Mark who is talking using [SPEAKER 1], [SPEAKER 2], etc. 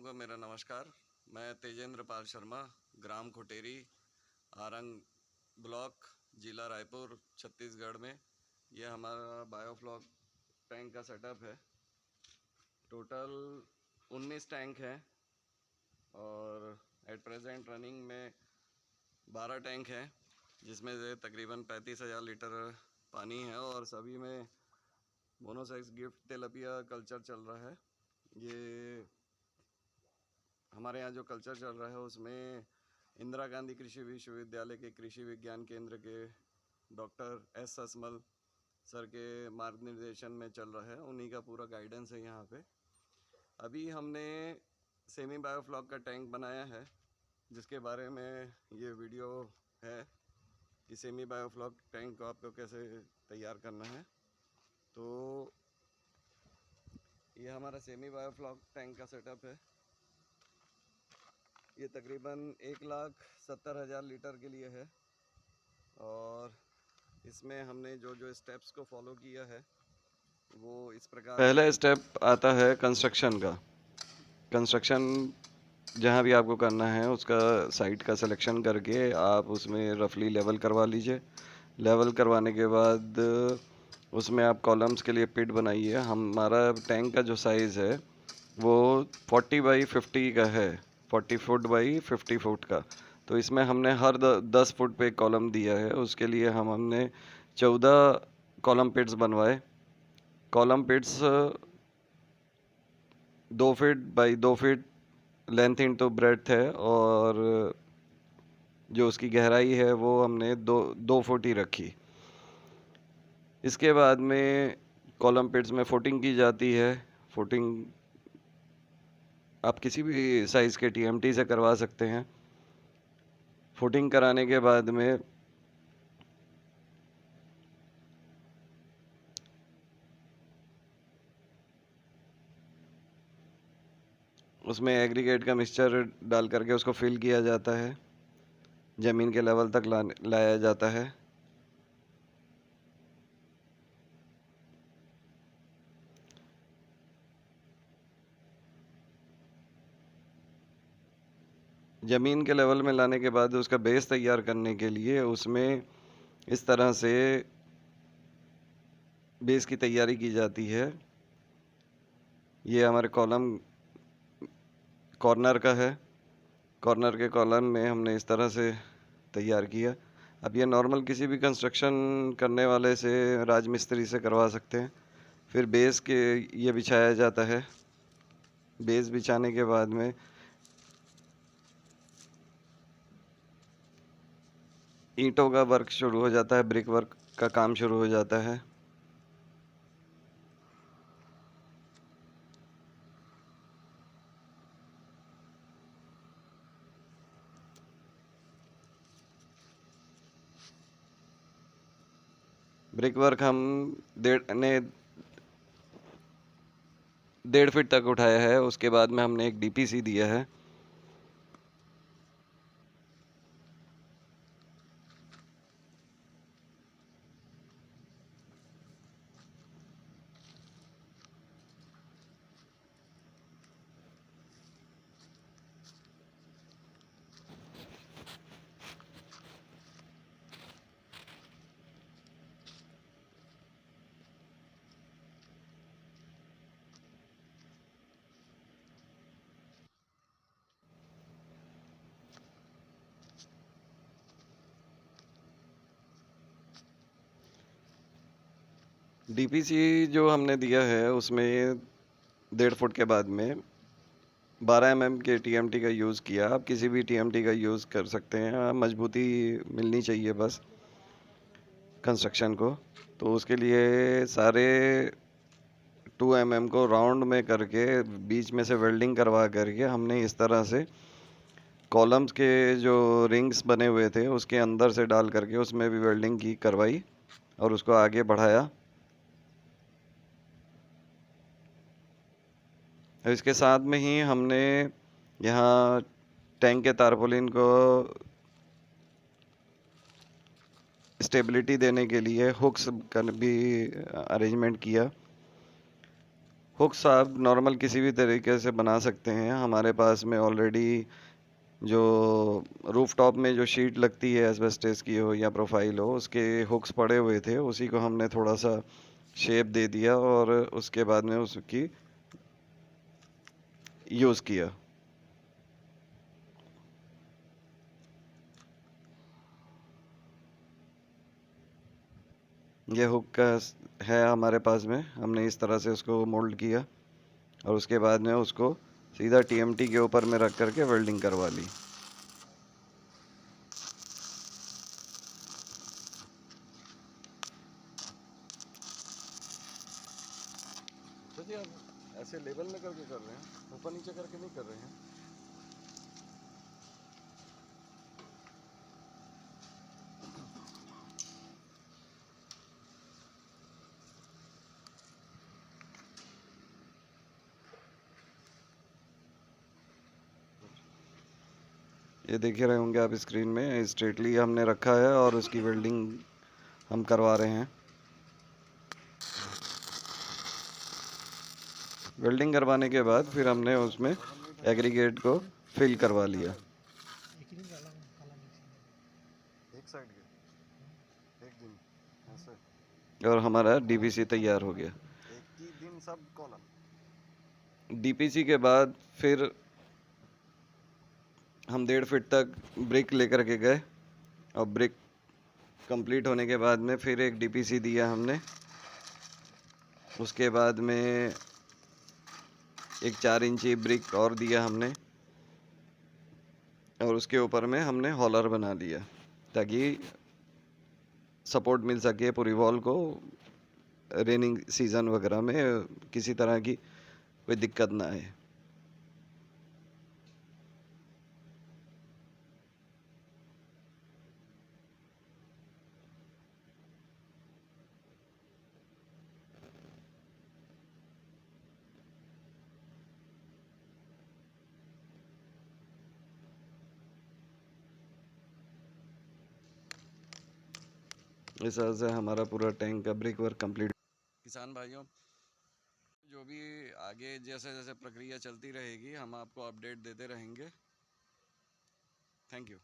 [SPEAKER 1] को मेरा नमस्कार। मैं तेजेंद्र पाल शर्मा, ग्राम खुटेरी, आरंग ब्लॉक, जिला रायपुर, छत्तीसगढ़ में। ये हमारा बायोफ्लॉक टैंक का सेटअप है। टोटल 19 टैंक हैं और एट प्रेजेंट रनिंग में 12 टैंक हैं, जिसमें से तकरीबन 35,000 लीटर पानी है और सभी में मोनोसेक्स गिफ्ट तिलपिया कल्चर चल रहा है। ये हमारे यहाँ जो कल्चर चल रहा है उसमें इंदिरा गांधी कृषि विश्वविद्यालय के कृषि विज्ञान केंद्र के डॉक्टर एस असमल सर के मार्गनिर्देशन में चल रहा है। उन्हीं का पूरा गाइडेंस है यहाँ पे। अभी हमने सेमी बायोफ्लॉक का टैंक बनाया है, जिसके बारे में ये वीडियो है कि सेमी बायोफ्लॉक टैंक को आपको कैसे तैयार करना है। तो ये हमारा सेमी बायोफ्लॉक टैंक का सेटअप है। ये तकरीबन 1,70,000 लीटर के लिए है और इसमें हमने जो जो स्टेप्स को फॉलो किया है वो इस प्रकार। पहला स्टेप आता है कंस्ट्रक्शन का। कंस्ट्रक्शन जहाँ भी आपको करना है उसका साइट का सिलेक्शन करके आप उसमें रफली लेवल करवा लीजिए। लेवल करवाने के बाद उसमें आप कॉलम्स के लिए पिट बनाइए। हमारा टैंक का जो साइज़ है वो 40 बाई 50 का है, 40 फुट बाई 50 फुट का। तो इसमें हमने हर 10 फुट पे कॉलम दिया है। उसके लिए हमने 14 कॉलम पिट्स बनवाए। Column pits 2 feet by 2 feet length into breadth है और जो उसकी गहराई है वो हमने 2 फुट ही रखी। इसके बाद में कॉलम पिट्स में फुटिंग की जाती है। फुटिंग आप किसी भी साइज़ के टीएमटी से करवा सकते हैं। फुटिंग कराने के बाद में उसमें एग्रीगेट का मिक्सचर डाल करके उसको फिल किया जाता है, ज़मीन के लेवल तक लाया जाता है। ज़मीन के लेवल में लाने के बाद उसका बेस तैयार करने के लिए उसमें इस तरह से बेस की तैयारी की जाती है। ये हमारे कॉलम कॉर्नर का है। कॉर्नर के कॉलम में हमने इस तरह से तैयार किया। अब ये नॉर्मल किसी भी कंस्ट्रक्शन करने वाले से, राजमिस्त्री से करवा सकते हैं। फिर बेस के ये बिछाया जाता है। बेस बिछाने के बाद में ईंटों का वर्क शुरू हो जाता है, ब्रिक वर्क का काम शुरू हो जाता है। ब्रिक वर्क हम 1.5 फीट तक उठाया है। उसके बाद में हमने एक डीपीसी दिया है। डीपीसी जो हमने दिया है उसमें 1.5 फुट के बाद में 12 mm के टीएमटी का यूज़ किया। आप किसी भी टीएमटी का यूज़ कर सकते हैं, मजबूती मिलनी चाहिए बस कंस्ट्रक्शन को। तो उसके लिए सारे 2 mm को राउंड में करके बीच में से वेल्डिंग करवा करके हमने इस तरह से कॉलम्स के जो रिंग्स बने हुए थे उसके अंदर से डाल करके उसमें भी वेल्डिंग की करवाई और उसको आगे बढ़ाया। इसके साथ में ही हमने यहाँ टैंक के तारपोलिन को स्टेबिलिटी देने के लिए हुक्स का भी अरेंजमेंट किया। हुक्स आप नॉर्मल किसी भी तरीके से बना सकते हैं। हमारे पास में ऑलरेडी जो रूफ टॉप में जो शीट लगती है एस्बेस्टस की हो या प्रोफाइल हो, उसके हुक्स पड़े हुए थे, उसी को हमने थोड़ा सा शेप दे दिया और उसके बाद में उसकी यूज़ किया। ये हुक का है हमारे पास में, हमने इस तरह से उसको मोल्ड किया और उसके बाद में उसको सीधा टीएमटी के ऊपर में रख करके वेल्डिंग करवा ली। तो जी आप ऐसे लेवल में करके कर रहे हैं, ऊपर नीचे करके नहीं कर रहे हैं। ये देख ही रहे होंगे आप स्क्रीन में, स्ट्रेटली हमने रखा है और उसकी वेल्डिंग हम करवा रहे हैं। वेल्डिंग करवाने के बाद फिर हमने उसमें एग्रीगेट को फिल करवा लिया। एक साइड के एक दिन ऐसे और हमारा डीपीसी तैयार हो गया। एक ही दिन सब कॉलम। डीपीसी के बाद फिर हम 1.5 फीट तक ब्रिक लेकर के गए और ब्रिक कंप्लीट होने के बाद में फिर एक डीपीसी दिया हमने। उसके बाद में एक 4 इंची ब्रिक और दिया हमने और उसके ऊपर में हमने हॉलर बना लिया ताकि सपोर्ट मिल सके पूरी वॉल को, रेनिंग सीज़न वगैरह में किसी तरह की कोई दिक्कत ना आए। इस तरह से हमारा पूरा टैंक का ब्रिक वर्क कंप्लीट। किसान भाइयों, जो भी आगे जैसे जैसे प्रक्रिया चलती रहेगी हम आपको अपडेट देते रहेंगे। Thank you.